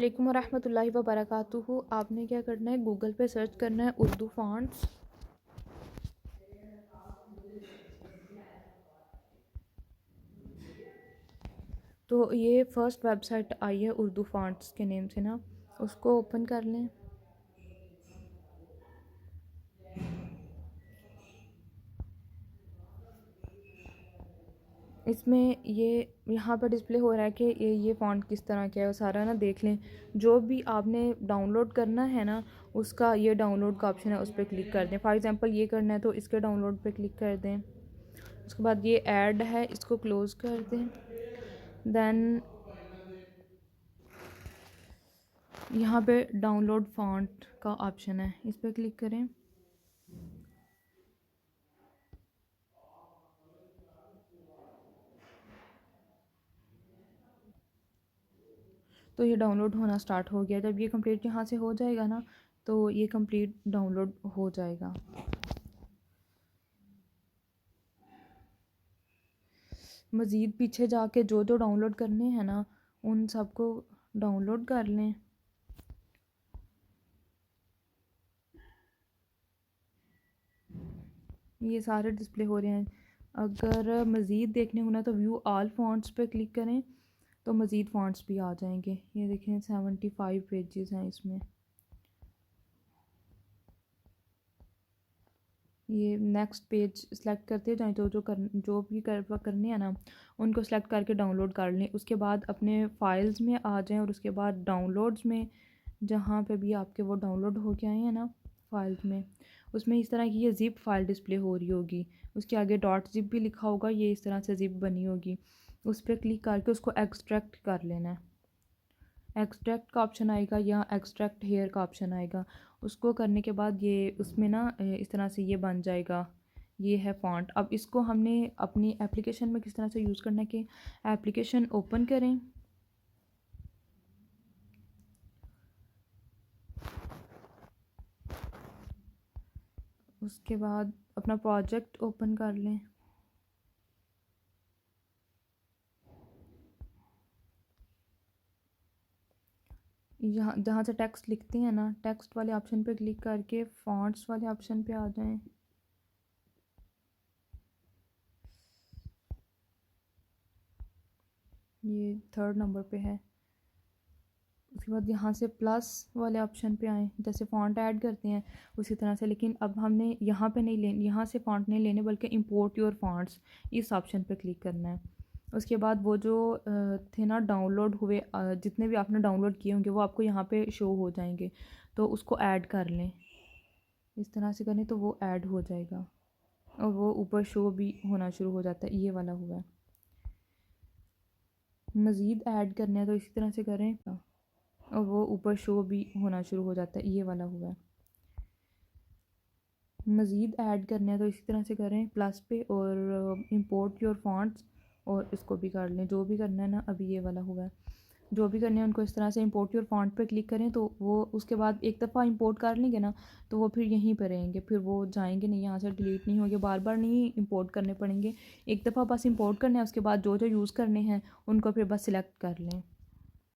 वालेकुम रहमतुल्लाहि व बरकातुहू। आपने क्या करना है, गूगल पे सर्च करना है उर्दू फ़ॉन्ट्स। तो ये फ़र्स्ट वेबसाइट आई है उर्दू फ़ॉन्ट्स के नेम से ना, उसको ओपन कर लें। इसमें ये यहाँ पर डिस्प्ले हो रहा है कि ये फ़ॉन्ट किस तरह का है, वो सारा ना देख लें। जो भी आपने डाउनलोड करना है ना, उसका ये डाउनलोड का ऑप्शन है, उस पर क्लिक कर दें। फॉर एग्ज़ाम्पल ये करना है तो इसके डाउनलोड पे क्लिक कर दें। उसके बाद ये ऐड है, इसको क्लोज़ कर दें। दैन यहाँ पे डाउनलोड फ़ॉन्ट का ऑप्शन है, इस पर क्लिक करें। तो ये डाउनलोड होना स्टार्ट हो गया। जब ये कंप्लीट यहाँ से हो जाएगा ना, तो ये कंप्लीट डाउनलोड हो जाएगा। मज़ीद पीछे जाके जो जो डाउनलोड करने हैं ना, उन सबको डाउनलोड कर लें। ये सारे डिस्प्ले हो रहे हैं। अगर मज़ीद देखने होना तो व्यू ऑल फ़ॉन्ट्स पे क्लिक करें, तो मज़ीद फ़ॉन्ट्स भी आ जाएंगे। ये देखें 75 पेजेस हैं इसमें। ये नेक्स्ट पेज सेलेक्ट करते जाएँ, जो भी करने हैं ना, उनको सेलेक्ट करके डाउनलोड कर लें। उसके बाद अपने फाइल्स में आ जाएँ और उसके बाद डाउनलोड्स में, जहाँ पे भी आपके वो डाउनलोड हो के आए हैं ना फाइल्स में, उसमें इस तरह की ये ज़िप फाइल डिस्प्ले हो रही होगी। उसके आगे डॉट ज़िप भी लिखा होगा, ये इस तरह से ज़िप बनी होगी। उस पर क्लिक करके उसको एक्सट्रैक्ट कर लेना है। एक्सट्रैक्ट का ऑप्शन आएगा या एक्सट्रैक्ट हेयर का ऑप्शन आएगा। उसको करने के बाद ये उसमें ना इस तरह से ये बन जाएगा। ये है फ़ॉन्ट। अब इसको हमने अपनी एप्लीकेशन में किस तरह से यूज़ करना है कि एप्लीकेशन ओपन करें। उसके बाद अपना प्रोजेक्ट ओपन कर लें। यहाँ जहाँ से टेक्स्ट लिखते हैं ना, टेक्स्ट वाले ऑप्शन पे क्लिक करके फ़ॉन्ट्स वाले ऑप्शन पे आ जाएं। ये 3rd नंबर पे है। उसके बाद यहाँ से प्लस वाले ऑप्शन पे आएँ, जैसे फ़ॉन्ट ऐड करते हैं उसी तरह से। लेकिन अब हमने यहाँ पे नहीं लेने, यहाँ से फ़ॉन्ट नहीं लेने, बल्कि इंपोर्ट योर फ़ॉन्ट्स, इस ऑप्शन पे क्लिक करना है। उसके बाद वो जो थे ना डाउनलोड हुए, जितने भी आपने डाउनलोड किए होंगे वो आपको यहाँ पे शो हो जाएंगे। तो उसको ऐड कर लें। इस तरह से करें तो वो ऐड हो जाएगा और वो ऊपर शो भी होना शुरू हो जाता है। ये वाला हुआ है। मज़ीद ऐड करने हैं तो इसी तरह से करें और वो ऊपर शो भी होना शुरू हो जाता है। ये वाला हुआ है। मज़ीद ऐड करने हैं तो इसी तरह से करें प्लस पे और इंपोर्ट योर फ़ॉन्ट्स, और इसको भी कर लें। जो भी करना है ना, अभी ये वाला हुआ है, जो भी करने हैं उनको इस तरह से इंपोर्ट योर फ़ॉन्ट पे क्लिक करें। तो वो उसके बाद एक दफ़ा इंपोर्ट कर लेंगे ना, तो वो फिर यहीं पर रहेंगे, फिर वो जाएंगे नहीं, यहाँ से डिलीट नहीं होंगे, बार बार नहीं इंपोर्ट करने पड़ेंगे। एक दफ़ा बस इंपोर्ट करने हैं, उसके बाद जो जो यूज़ करने हैं उनको फिर बस सिलेक्ट कर लें।